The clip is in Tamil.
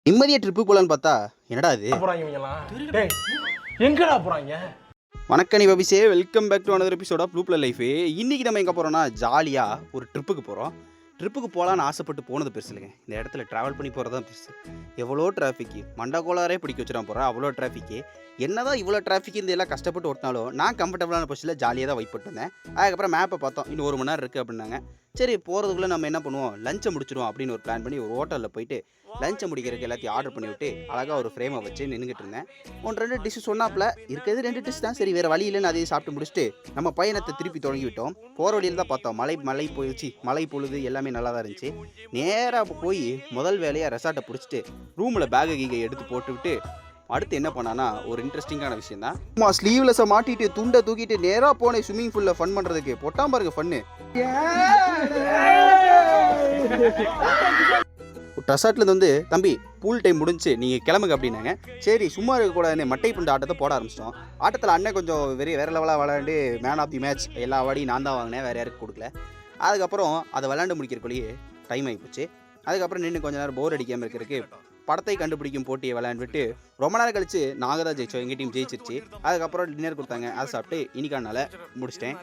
நிம்மதியா ட்ரிப்பு போலான்னு பார்த்தா என்னடா இது போறாங்க இவங்கலாம். டேய் எங்கடா போறாங்க? வணக்கம் நீ பபிசே, welcome back to another episode of blue plus life. இன்னைக்கு நம்ம எங்கே போகிறோம்னா ஜாலியாக ஒரு ட்ரிப்புக்கு போகிறோம். ட்ரிப்புக்கு போகலான்னு ஆசைப்பட்டு போனது பெருசு இல்லைங்க, இந்த இடத்துல ட்ராவல் பண்ணி போகிறது தான் பெருசு. எவ்வளோ டிராஃபிக்கு, மண்டகோளாரே பிடிக்க வச்சுடாம போகிறேன். அவ்வளோ டிராஃபிக்கு, என்னதான் இவ்வளோ டிராஃபிக் இந்த எல்லாம் கஷ்டப்பட்டு ஓட்டினாலும் நான் கம்ஃபர்டபுளான பொசிஷனில் ஜாலியாக தான் வெயிட் பண்ணிட்டு இருந்தேன். அதுக்கப்புறம் மேப்பை பார்த்தோம், இன்னும் 1 மணி நேரம் இருக்குது அப்படின்னாங்க. சரி போகிறதுக்குள்ளே நம்ம என்ன பண்ணுவோம், லஞ்சை முடிச்சிடுவோம் அப்படின்னு ஒரு பிளான் பண்ணி ஒரு ஹோட்டலில் போயிட்டு லஞ்சை முடிக்கிறதுக்கு எல்லாத்தையும் ஆர்டர் பண்ணி விட்டு அழகாக ஒரு ஃப்ரேமை வச்சு நின்றுக்கிட்டு இருந்தேன். 1-2 டிஷ்ஷு சொன்னாப்பில் இருக்கிறது 2 டிஷ் தான், சரி வேறு வழி இல்லைன்னு அதையும் சாப்பிட்டு முடிச்சுட்டு நம்ம பயணத்தை திருப்பி தொடங்கி விட்டோம். போகிற வழியில் தான் பார்த்தோம் மழை பொழுது எல்லாமே நல்லா தான் இருந்துச்சு. நேராக போய் முதல் வேலையாக ரெசார்ட்டை பிடிச்சிட்டு ரூமில் பேகை கீகை எடுத்து போட்டுவிட்டு அடுத்து என்ன பண்ணானா ஒரு இன்ட்ரெஸ்டிங்கான விஷயம் தான். ஸ்லீவ்லெஸ்ஸை மாட்டிட்டு துண்டை தூக்கிட்டு நேராக போனேன் ஸ்விம்மிங் பூலில் ஃபன் பண்ணுறதுக்கு. பொட்டாம் பாருங்க ஃபன்னு. ரெசார்ட்லேருந்து வந்து தம்பி பூல் டைம் முடிஞ்சு நீங்கள் கிளம்புங்க அப்படின்னாங்க. சரி சும்மா இருக்கக்கூடாதுன்னு மட்டை புண்டு ஆட்டத்தை போட ஆரம்பிச்சிட்டோம். ஆட்டத்தில் அண்ணன் கொஞ்சம் வேறு லெவலாக விளையாண்டு மேன் ஆஃப் தி மேட்ச் எல்லா அவார்டையும் நான் தான் வாங்கினேன், வேறு யாருக்கும் கொடுக்கல. அதுக்கப்புறம் அதை விளையாண்டு முடிக்கிறக்குள்ளேயே டைம் ஆகிப்போச்சு. அதுக்கப்புறம் நின்று கொஞ்சம் நேரம் போர் அடிக்காமல் இருக்கிறதுக்கு படத்தை கண்டுபிடிக்கும் போட்டியை விளையாண்டுவிட்டு ரொம்ப நேரம் கழிச்சு நாங்கள் தான் ஜெயிச்சோம், எங்கள் டீம் ஜெயிச்சிருச்சு. அதுக்கப்புறம் டின்னர் கொடுத்தாங்க, அதை சாப்பிட்டு இன்னைக்கானால முடிச்சிட்டேன்.